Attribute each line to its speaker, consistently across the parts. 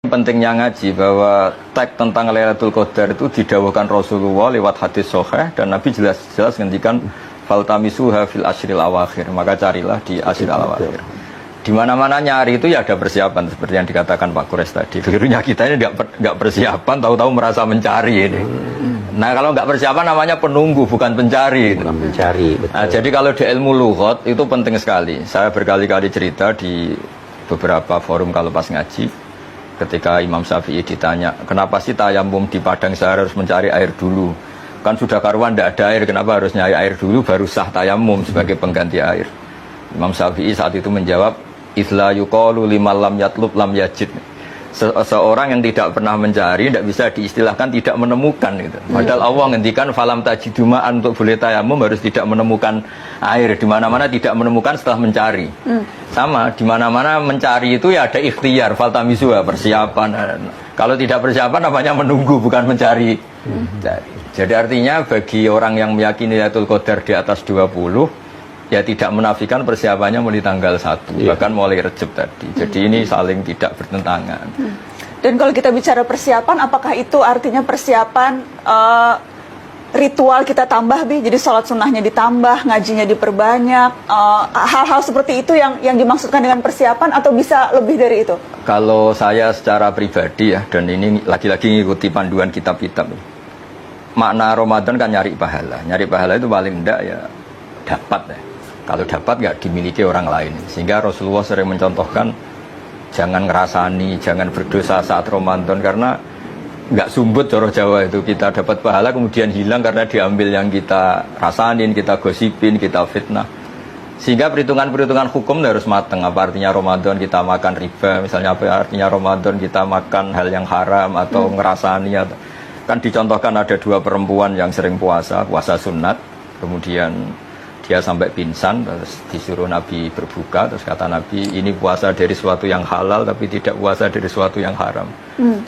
Speaker 1: Pentingnya ngaji bahwa teks tentang Lailatul Qadar itu didawuhkan Rasulullah lewat hadis sahih dan Nabi jelas-jelas ngendikan faltamisuha fil ashril awakhir, maka carilah di ashril awakhir. Di mana-mana nyari itu ya ada persiapan seperti yang dikatakan Pak Kures tadi. Kelirunya kita ini nggak persiapan, tahu-tahu merasa mencari ini. Nah kalau nggak persiapan namanya penunggu bukan pencari.
Speaker 2: Bukan pencari. Betul.
Speaker 1: Nah, jadi kalau di ilmu lughat itu penting sekali. Saya berkali-kali cerita di beberapa forum kalau pas ngaji. Ketika Imam Syafi'i ditanya, kenapa sih tayamum di padang sahar harus mencari air dulu? Kan sudah karuan tidak ada air, kenapa harus nyari air dulu baru sah tayamum sebagai pengganti air? Imam Syafi'i saat itu menjawab, Isla yuqalu liman lam yatlub lam yajid. Seorang yang tidak pernah mencari tidak bisa diistilahkan tidak menemukan gitu. Padahal Allah ngendikan falam tajiduma'an untuk boleh tayamum harus tidak menemukan air. Di mana-mana tidak menemukan setelah mencari. Sama di mana-mana mencari itu ya ada ikhtiar, faltamisuha, persiapan. Kalau tidak persiapan namanya menunggu bukan mencari. Jadi artinya bagi orang yang meyakini Lailatul Qadar di atas 20 ya tidak menafikan persiapannya mulai tanggal 1 bahkan mulai Rejab tadi. Jadi ini saling tidak bertentangan.
Speaker 3: Dan kalau kita bicara persiapan, apakah itu artinya persiapan ritual kita tambah, Bi? Jadi sholat sunnahnya ditambah, ngajinya diperbanyak, hal-hal seperti itu yang dimaksudkan dengan persiapan atau bisa lebih dari itu?
Speaker 1: Kalau saya secara pribadi ya, dan ini lagi-lagi ngikuti panduan kitab-kitab, makna Ramadan kan nyari pahala. Nyari pahala itu paling enggak ya dapat ya. Kalau dapat nggak dimiliki orang lain. Sehingga Rasulullah sering mencontohkan jangan ngerasani, jangan berdosa saat Ramadan karena nggak sumbut coroh Jawa itu. Kita dapat pahala kemudian hilang karena diambil yang kita rasanin, kita gosipin, kita fitnah. Sehingga perhitungan-perhitungan hukum harus matang. Apa artinya Ramadan kita makan riba, misalnya apa artinya Ramadan kita makan hal yang haram atau ngerasani. Kan dicontohkan ada dua perempuan yang sering puasa sunat, kemudian dia sampai pingsan, terus disuruh Nabi berbuka, terus kata Nabi, ini puasa dari sesuatu yang halal, tapi tidak puasa dari sesuatu yang haram.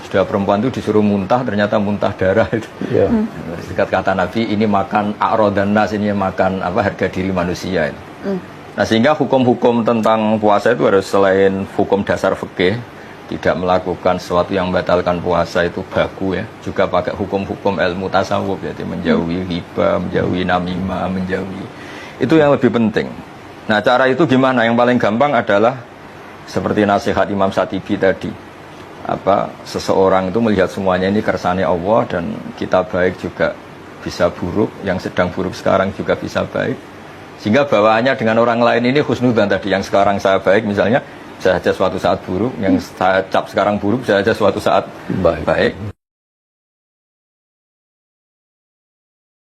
Speaker 1: Sudah perempuan itu disuruh muntah, ternyata muntah darah itu. Terus kata Nabi, ini makan a'rodan nas, ini makan harga diri manusia itu. Nah sehingga hukum-hukum tentang puasa itu harus selain hukum dasar fikih, tidak melakukan sesuatu yang membatalkan puasa itu baku ya, juga pakai hukum-hukum ilmu tasawuf, jadi menjauhi riba, menjauhi namimah, menjauhi itu yang lebih penting. Nah cara itu gimana? Yang paling gampang adalah seperti nasihat Imam Syatibi tadi, seseorang itu melihat semuanya ini kersane Allah dan kita baik juga bisa buruk, yang sedang buruk sekarang juga bisa baik, sehingga bawaannya dengan orang lain ini husnudzan tadi, yang sekarang saya baik misalnya bisa saja suatu saat buruk, yang saya cap sekarang buruk bisa saja suatu saat baik.